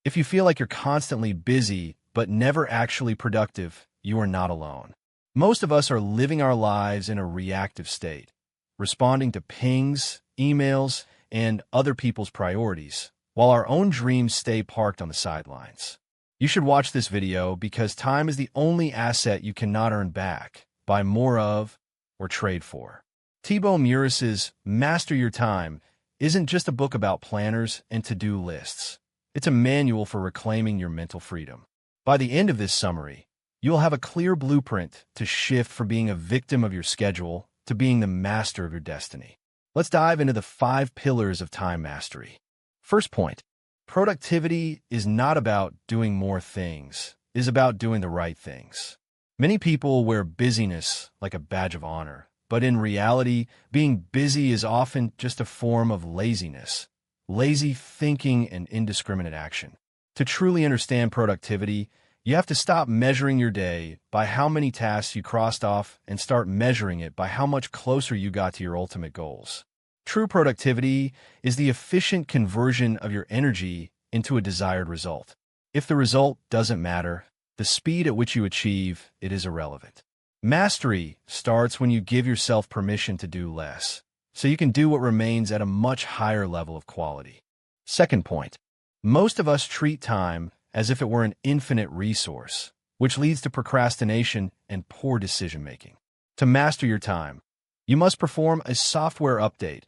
If you feel like you're constantly busy but never actually productive, you are not alone. Most of us are living our lives in a reactive state, responding to pings, emails, and other people's priorities, while our own dreams stay parked on the sidelines. You should watch this video because time is the only asset you cannot earn back, buy more of, or trade for. Thibaut Meurisse's Master Your Time isn't just a book about planners and to-do lists. It's a manual for reclaiming your mental freedom. By the end of this summary, you'll have a clear blueprint to shift from being a victim of your schedule to being the master of your destiny. Let's dive into the 5 pillars of time mastery. First point, productivity is not about doing more things, it is about doing the right things. Many people wear busyness like a badge of honor, but in reality, being busy is often just a form of laziness, lazy thinking and indiscriminate action. To truly understand productivity, you have to stop measuring your day by how many tasks you crossed off and start measuring it by how much closer you got to your ultimate goals. True productivity is the efficient conversion of your energy into a desired result. If the result doesn't matter, the speed at which you achieve it is irrelevant. Mastery starts when you give yourself permission to do less, so you can do what remains at a much higher level of quality. Second point, most of us treat time as if it were an infinite resource, which leads to procrastination and poor decision-making. To master your time, you must perform a software update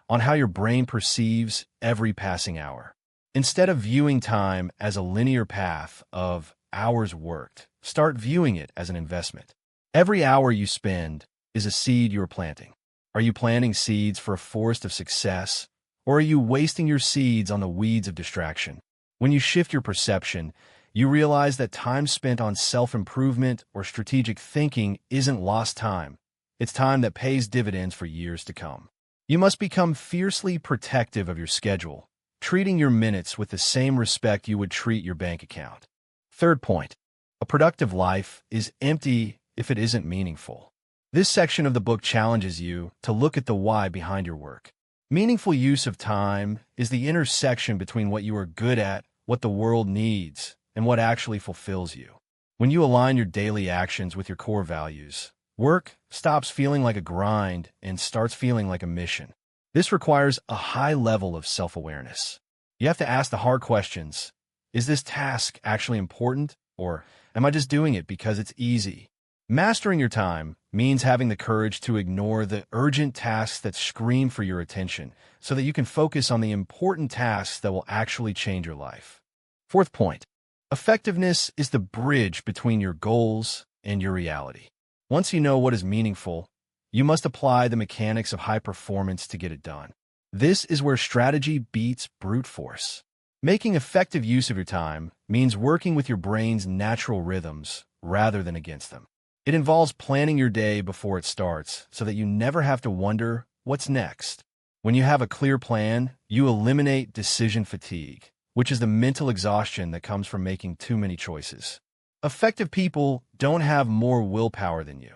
on how your brain perceives every passing hour. Instead of viewing time as a linear path of hours worked, start viewing it as an investment. Every hour you spend is a seed you are planting. Are you planting seeds for a forest of success, or are you wasting your seeds on the weeds of distraction? When you shift your perception, you realize that time spent on self-improvement or strategic thinking isn't lost time. It's time that pays dividends for years to come. You must become fiercely protective of your schedule, treating your minutes with the same respect you would treat your bank account. Third point, a productive life is empty if it isn't meaningful. This section of the book challenges you to look at the why behind your work. Meaningful use of time is the intersection between what you are good at, what the world needs, and what actually fulfills you. When you align your daily actions with your core values, work stops feeling like a grind and starts feeling like a mission. This requires a high level of self-awareness. You have to ask the hard questions. Is this task actually important, or am I just doing it because it's easy? Mastering your time means having the courage to ignore the urgent tasks that scream for your attention so that you can focus on the important tasks that will actually change your life. Fourth point, effectiveness is the bridge between your goals and your reality. Once you know what is meaningful, you must apply the mechanics of high performance to get it done. This is where strategy beats brute force. Making effective use of your time means working with your brain's natural rhythms rather than against them. It involves planning your day before it starts so that you never have to wonder what's next. When you have a clear plan, you eliminate decision fatigue, which is the mental exhaustion that comes from making too many choices. Effective people don't have more willpower than you.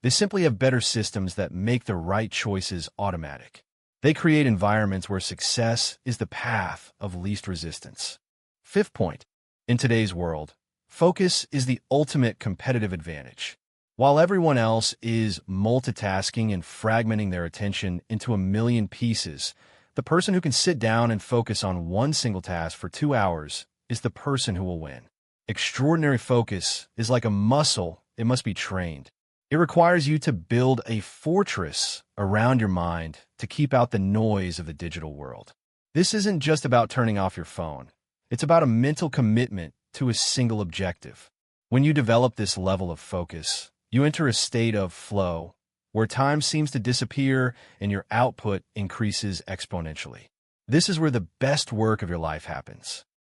They simply have better systems that make the right choices automatic. They create environments where success is the path of least resistance. Fifth point, in today's world, focus is the ultimate competitive advantage. While everyone else is multitasking and fragmenting their attention into a million pieces, the person who can sit down and focus on one single task for 2 hours is the person who will win. Extraordinary focus is like a muscle, it must be trained. It requires you to build a fortress around your mind to keep out the noise of the digital world. This isn't just about turning off your phone. It's about a mental commitment to a single objective. When you develop this level of focus, you enter a state of flow, where time seems to disappear and your output increases exponentially. This is where the best work of your life happens.